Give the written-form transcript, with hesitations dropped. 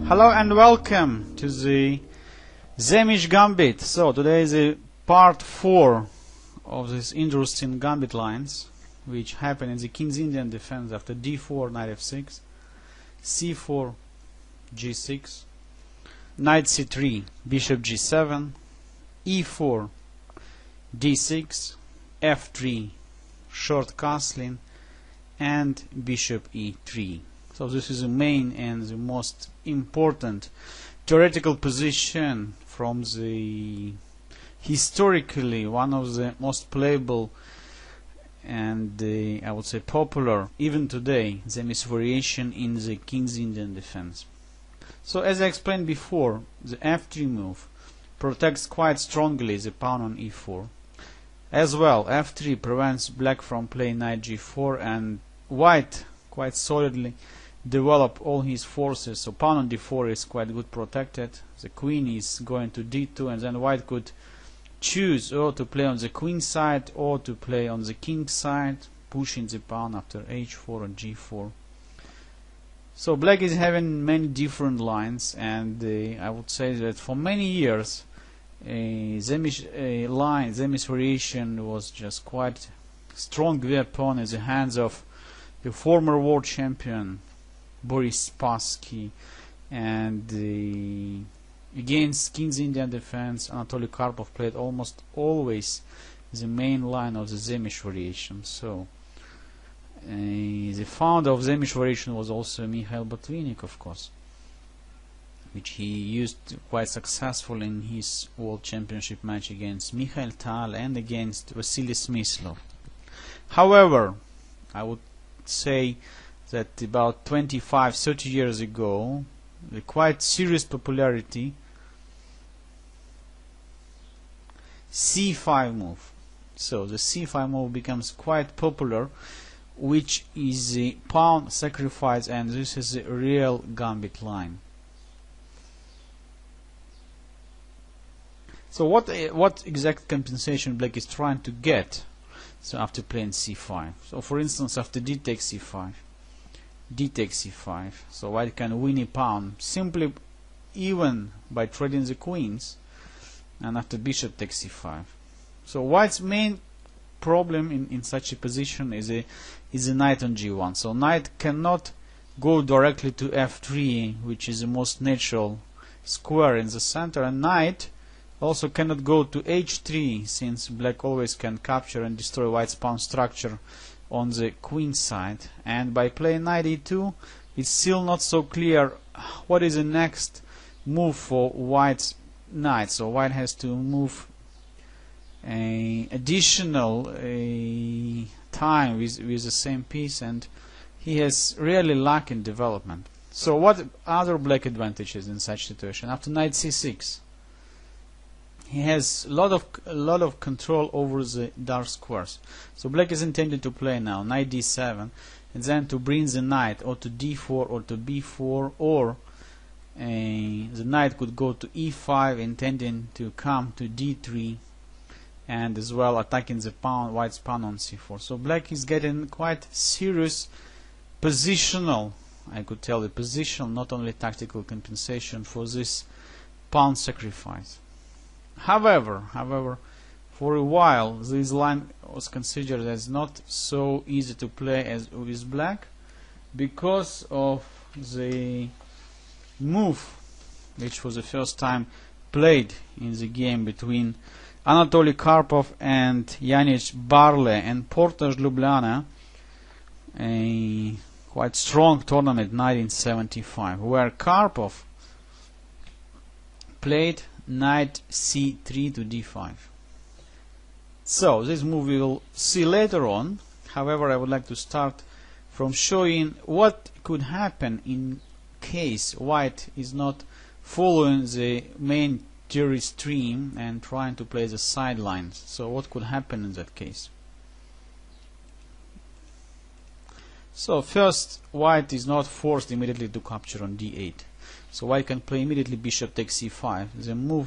Hello and welcome to the Sämisch Gambit. So today is a part 4 of these interesting gambit lines which happen in the King's Indian defense after d4, knight f6, c4, g6, knight c3, bishop g7, e4, d6, f3, short castling, and bishop e3. So this is the main and the most important theoretical position from the historically one of the most playable and I would say popular even today Sämisch variation in the King's Indian defense. So as I explained before, the f3 move protects quite strongly the pawn on e4. As well, f3 prevents black from playing knight g4, and white quite solidly develop all his forces. So pawn on d4 is quite good protected. The queen is going to d2, and then white could choose or to play on the queen side or to play on the king side, pushing the pawn after h4 and g4. So black is having many different lines, and I would say that for many years Sämisch variation was just quite strong weapon in the hands of the former world champion Boris Spassky, and against King's Indian defense Anatoly Karpov played almost always the main line of the Sämisch variation. So the founder of Sämisch variation was also Mikhail Botvinnik, of course, which he used quite successfully in his world championship match against Mikhail Tal and against Vasily Smyslov. However, I would say that about 25-30 years ago, the quite serious popularity c5 move. So the c5 move becomes quite popular, which is a pawn sacrifice, and this is a real gambit line. So what exact compensation black is trying to get? So after playing c5, so for instance after d takes c5, d takes c5, so white can win a pawn simply even by trading the queens, and after bishop takes c5. So white's main problem in such a position is a knight on g1. So knight cannot go directly to f3, which is the most natural square in the center, and knight also cannot go to h3, since black always can capture and destroy white's pawn structure on the queen side. And by playing knight e2, it's still not so clear what is the next move for white's knight. So white has to move additional time with the same piece, and he has really lack in development. So what other black advantages in such situation? After knight c6, he has a lot of control over the dark squares. So black is intended to play now knight d7, and then to bring the knight or to d4 or to b4, or the knight could go to e5, intending to come to d3, and as well attacking the pawn, white's pawn on c4. So black is getting quite serious positional, I could tell the positional, not only tactical compensation for this pawn sacrifice. However, for a while this line was considered as not so easy to play as with black, because of the move which was the first time played in the game between Anatoly Karpov and Yanis Barle and Portage Ljubljana, a quite strong tournament 1975, where Karpov played knight c3 to d5. So this move we will see later on. However, I would like to start from showing what could happen in case white is not following the main theory stream and trying to play the sidelines. So what could happen in that case? So first, white is not forced immediately to capture on d8. So white can play immediately bishop takes c5. The move